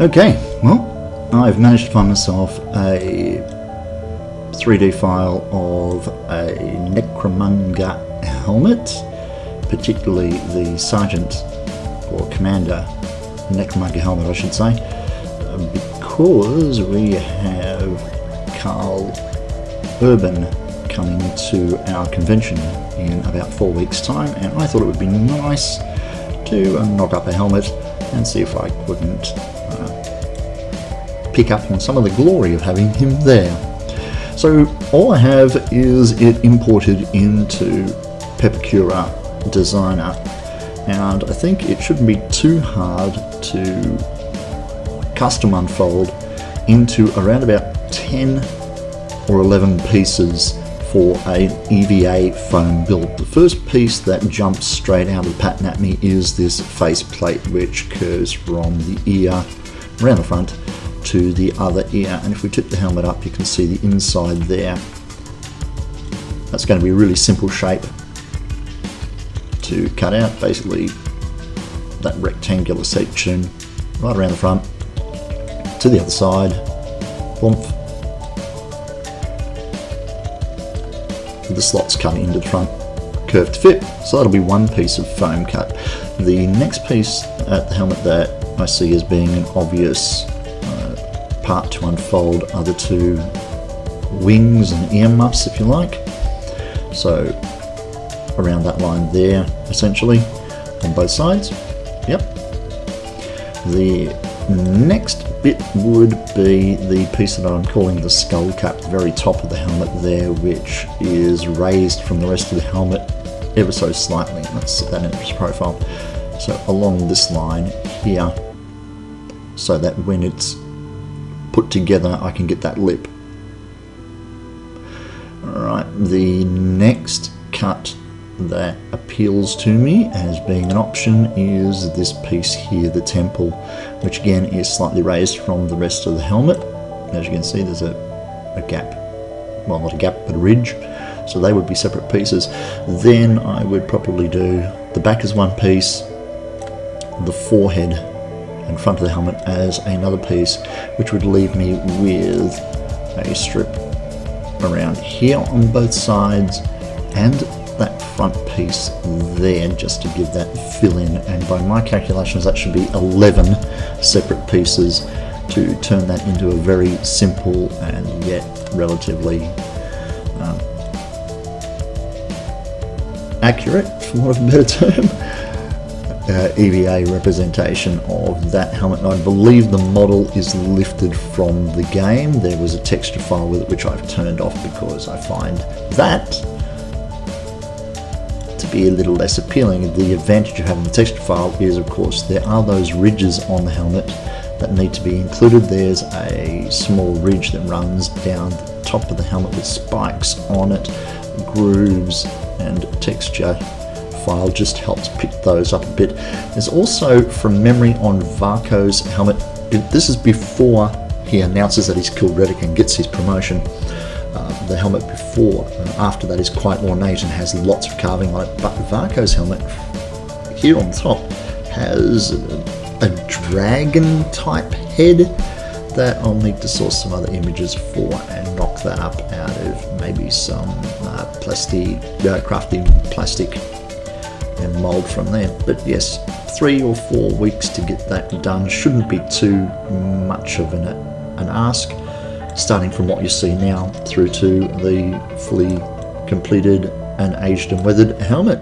Okay, well, I've managed to find myself a 3D file of a Necromunger Helmet, particularly the Sergeant or Commander Necromunger Helmet, I should say, because we have Karl Urban coming to our convention in about 4 weeks' time, and I thought it would be nice to knock up a helmet and see if I couldn't pick up on some of the glory of having him there. So all I have is it imported into Pepakura Designer, and I think it shouldn't be too hard to custom unfold into around about 10 or 11 pieces for an EVA foam build. The first piece that jumps straight out of the pattern at me is this face plate, which curves from the ear around the front to the other ear, and if we tip the helmet up you can see the inside there. That's going to be a really simple shape to cut out, basically that rectangular section right around the front to the other side, boom. The slots cut into the front, curved fit, so that'll be one piece of foam cut. The next piece at the helmet that I see as being an obvious part to unfold are the two wings and ear muffs, if you like. So around that line there, essentially, on both sides. Yep. The next bit would be the piece that I'm calling the skull cap, the very top of the helmet there, which is raised from the rest of the helmet ever so slightly. Let's set that into its profile. So along this line here, so that when it's put together I can get that lip. Alright, the next cut that appeals to me as being an option is this piece here, the temple, which again is slightly raised from the rest of the helmet. As you can see, there's a gap, well, not a gap but a ridge, so they would be separate pieces. Then I would probably do the back as one piece, the forehead and front of the helmet as another piece, which would leave me with a strip around here on both sides and that front piece there, just to give that fill in, and by my calculations that should be 11 separate pieces to turn that into a very simple and yet relatively accurate, for want of a better term, EVA representation of that helmet. And I believe the model is lifted from the game. There was a texture file with it which I've turned off because I find that to be a little less appealing. The advantage of having the texture file is, of course, there are those ridges on the helmet that need to be included. There's a small ridge that runs down the top of the helmet with spikes on it, grooves, and texture file just helps pick those up a bit. There's also, from memory, on Vaako's helmet, this is before he announces that he's killed Reddick and gets his promotion. The helmet before, after that, is quite ornate and has lots of carving on it, but Vaako's helmet here on the top has a dragon type head that I'll need to source some other images for and knock that up out of maybe some crafty plastic and mold from there. But yes, 3 or 4 weeks to get that done shouldn't be too much of an ask, starting from what you see now through to the fully completed and aged and weathered helmet.